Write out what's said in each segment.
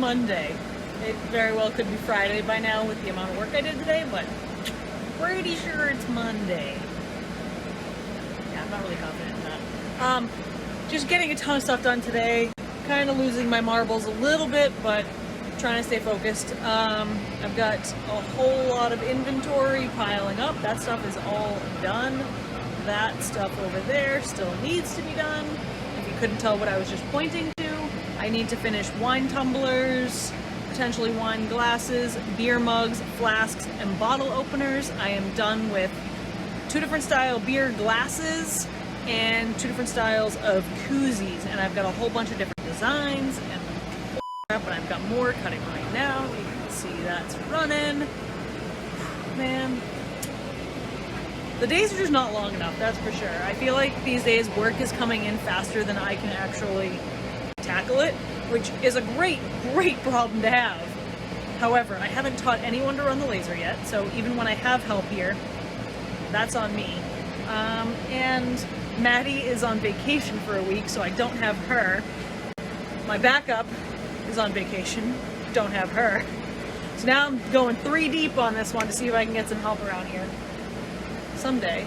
Monday. It very well could be Friday by now with the amount of work I did today, but pretty sure it's Monday. Yeah, I'm not really confident in that. Just getting a ton of stuff done today. Kind of losing my marbles a little bit, but trying to stay focused. I've got a whole lot of inventory piling up. That stuff is all done. That stuff over there still needs to be done. If you couldn't tell what I was just pointing to, I need to finish wine tumblers, potentially wine glasses, beer mugs, flasks, and bottle openers. I am done with 2 different style beer glasses and 2 different styles of koozies, and I've got a whole bunch of different designs and but I've got more cutting right now. You can see that's running. Man, the days are just not long enough, that's for sure. I feel like these days work is coming in faster than I can actually tackle it, which is a great problem to have. However, I haven't taught anyone to run the laser yet, so even when I have help here, that's on me. And Maddie is on vacation for a week, so I don't have her. My backup is on vacation, don't have her. So now I'm going 3 deep on this one to see if I can get some help around here. Someday,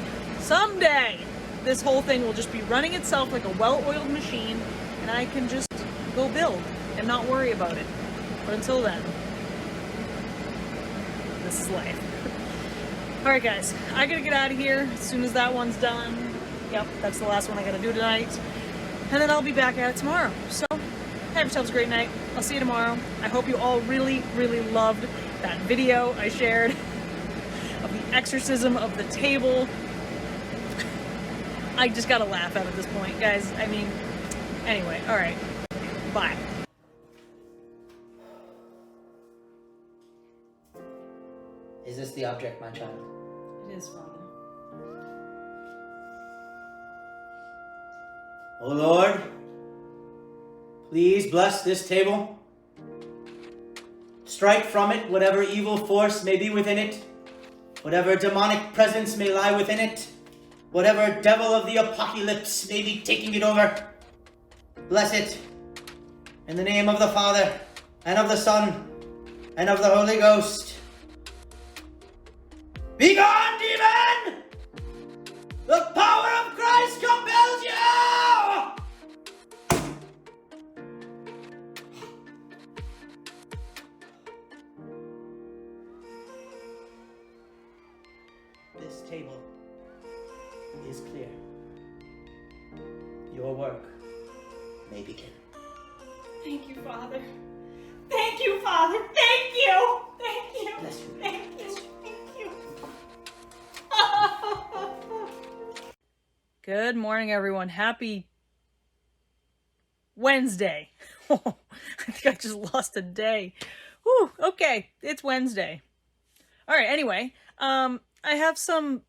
this whole thing will just be running itself like a well-oiled machine, and I can just go build and not worry about it. But until then, this is life. Alright guys, I gotta get out of here as soon as that one's done. Yep, that's the last one I gotta do tonight. And then I'll be back at it tomorrow. So, have yourselves a great night. I'll see you tomorrow. I hope you all really loved that video I shared of the exorcism of the table. I just gotta laugh at this point, guys. I mean, anyway, alright. Bye. Is this the object, my child? It is, Father. O Lord, please bless this table. Strike from it whatever evil force may be within it, whatever demonic presence may lie within it, whatever devil of the apocalypse may be taking it over. Bless it in the name of the Father, and of the Son, and of the Holy Ghost. Be gone, demon! The power of Christ compels you! This table is clear. Your work may begin. Thank you, Father. Thank you, Father. Thank you. Thank you. Bless you. Thank you. Thank you. Good morning, everyone. Happy Wednesday. I think I just lost a day. Whew, okay, it's Wednesday. All right, anyway, I have some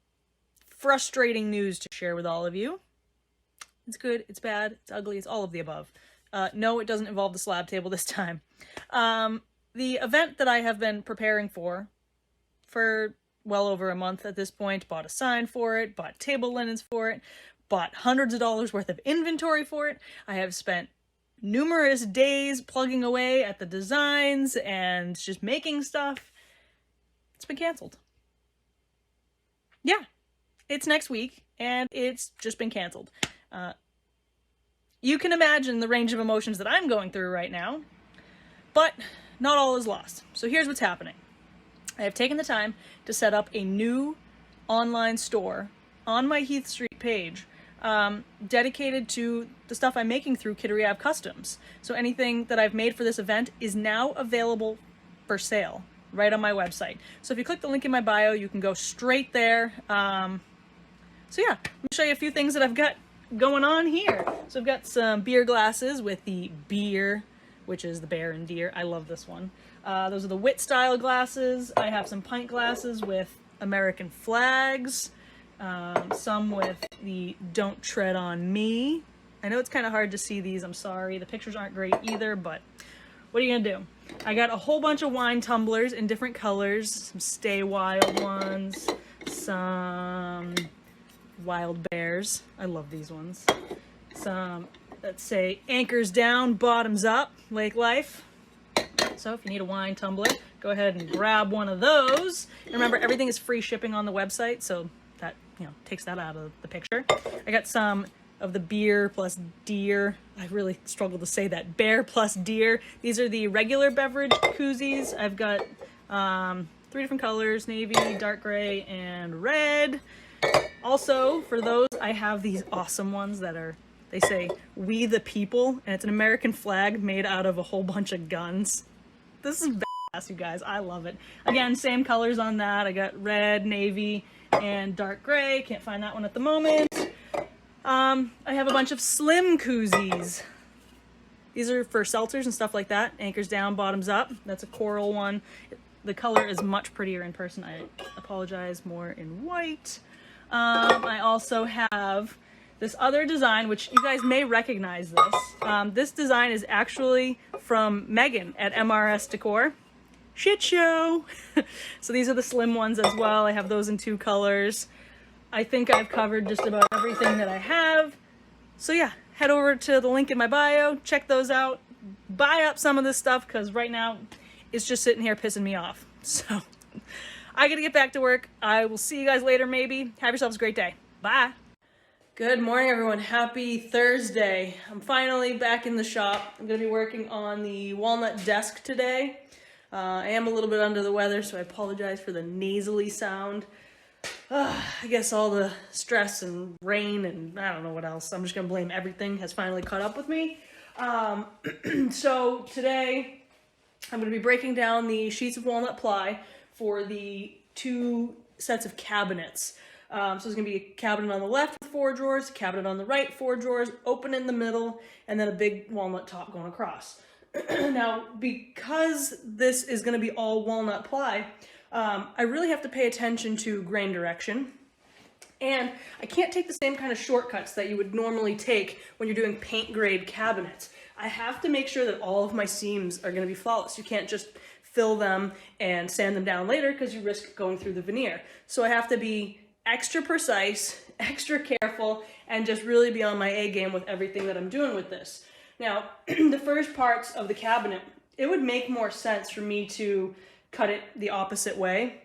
frustrating news to share with all of you. It's good, it's bad, it's ugly, it's all of the above. No, it doesn't involve the slab table this time. The event that I have been preparing for well over a month at this point, bought a sign for it, bought table linens for it, bought hundreds of dollars worth of inventory for it. I have spent numerous days plugging away at the designs and just making stuff. It's been canceled. Yeah, it's next week, and it's just been canceled. You can imagine the range of emotions that I'm going through right now, but not all is lost. So here's what's happening. I have taken the time to set up a new online store on my Heath Street page dedicated to the stuff I'm making through Kittery Ave Customs. So anything that I've made for this event is now available for sale right on my website. So if you click the link in my bio, you can go straight there. So yeah, let me show you a few things that I've got going on here. So I've got some beer glasses with the beer, which is the bear and deer. I love this one. Those are the wit style glasses. I have some pint glasses with American flags. Some with the Don't Tread on Me. I know it's kind of hard to see these, I'm sorry. The pictures aren't great either, but what are you gonna do? I got a whole bunch of wine tumblers in different colors. Some Stay Wild ones. Some Wild Bears. I love these ones. Some that say Anchors Down, Bottoms Up, Lake Life. So if you need a wine tumbler, go ahead and grab one of those. And remember, everything is free shipping on the website, so that, you know, takes that out of the picture. I got some of the beer plus deer. I really struggle to say that. Bear plus deer. These are the regular beverage koozies. I've got 3 different colors: navy, dark gray, and red. Also, for those, I have these awesome ones that are, they say, "We the People," and it's an American flag made out of a whole bunch of guns. This is badass, you guys. I love it. Again, same colors on that. I got red, navy, and dark gray. Can't find that one at the moment. I have a bunch of slim koozies. These are for seltzers and stuff like that. Anchors down, bottoms up. That's a coral one. The color is much prettier in person. I apologize, more in white. I also have this other design, which you guys may recognize this. This design is actually from Megan at MRS Decor. Shit show! So these are the slim ones as well. I have those in 2 colors. I think I've covered just about everything that I have. So yeah, head over to the link in my bio, check those out, buy up some of this stuff, because right now it's just sitting here pissing me off. So I gotta get back to work. I will see you guys later maybe. Have yourselves a great day. Bye. Good morning, everyone. Happy Thursday. I'm finally back in the shop. I'm gonna be working on the walnut desk today. I am a little bit under the weather, so I apologize for the nasally sound. I guess all the stress and rain and I don't know what else. I'm just gonna blame everything has finally caught up with me. So today I'm gonna be breaking down the sheets of walnut ply for the 2 sets of cabinets. So there's gonna be a cabinet on the left with 4 drawers, a cabinet on the right, 4 drawers, open in the middle, and then a big walnut top going across. Now, because this is gonna be all walnut ply, I really have to pay attention to grain direction. And I can't take the same kind of shortcuts that you would normally take when you're doing paint grade cabinets. I have to make sure that all of my seams are gonna be flawless. You can't just fill them and sand them down later because you risk going through the veneer. So I have to be extra precise, extra careful, and just really be on my A game with everything that I'm doing with this. Now, the first parts of the cabinet, it would make more sense for me to cut it the opposite way,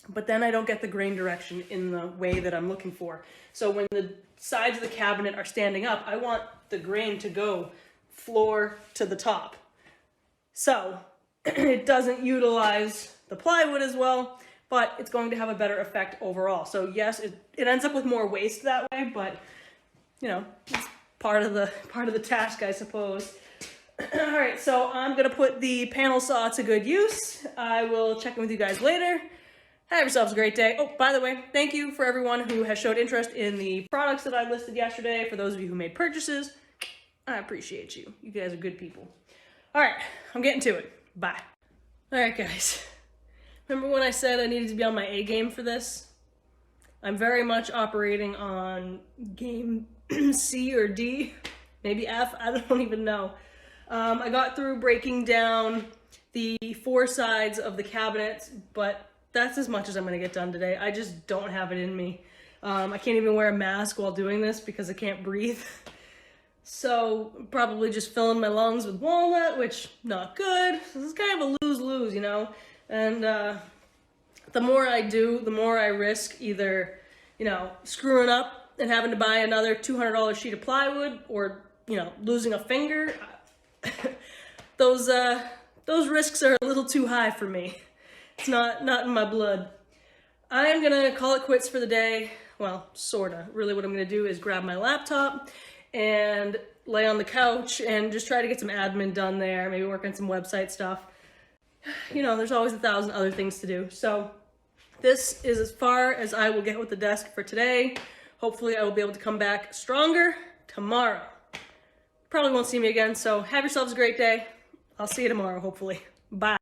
but then I don't get the grain direction in the way that I'm looking for. So when the sides of the cabinet are standing up, I want the grain to go floor to the top. So it doesn't utilize the plywood as well, but it's going to have a better effect overall. So yes, it ends up with more waste that way, but you know, it's part of the task, I suppose. All right, so I'm gonna put the panel saw to good use. I will check in with you guys later. Have yourselves a great day. Oh, by the way, thank you for everyone who has showed interest in the products that I listed yesterday. For those of you who made purchases, I appreciate you. You guys are good people. All right, I'm getting to it. Bye. All right, guys. Remember when I said I needed to be on my A game for this? I'm very much operating on game C or D, maybe F, I don't even know. I got through breaking down the 4 sides of the cabinets, but that's as much as I'm gonna get done today. I just don't have it in me. I can't even wear a mask while doing this because I can't breathe. So probably just filling my lungs with walnut, which not good. This is kind of a lose-lose, you know? And the more I do, the more I risk either, you know, screwing up and having to buy another $200 sheet of plywood or, you know, losing a finger. Those risks are a little too high for me. It's not in my blood. I am gonna call it quits for the day. Well, sorta. Really what I'm gonna do is grab my laptop and lay on the couch and just try to get some admin done there, maybe work on some website stuff. You know, there's always 1,000 other things to do. So this is as far as I will get with the desk for today. Hopefully I will be able to come back stronger tomorrow. Probably won't see me again, so have yourselves a great day. I'll see you tomorrow, hopefully. Bye.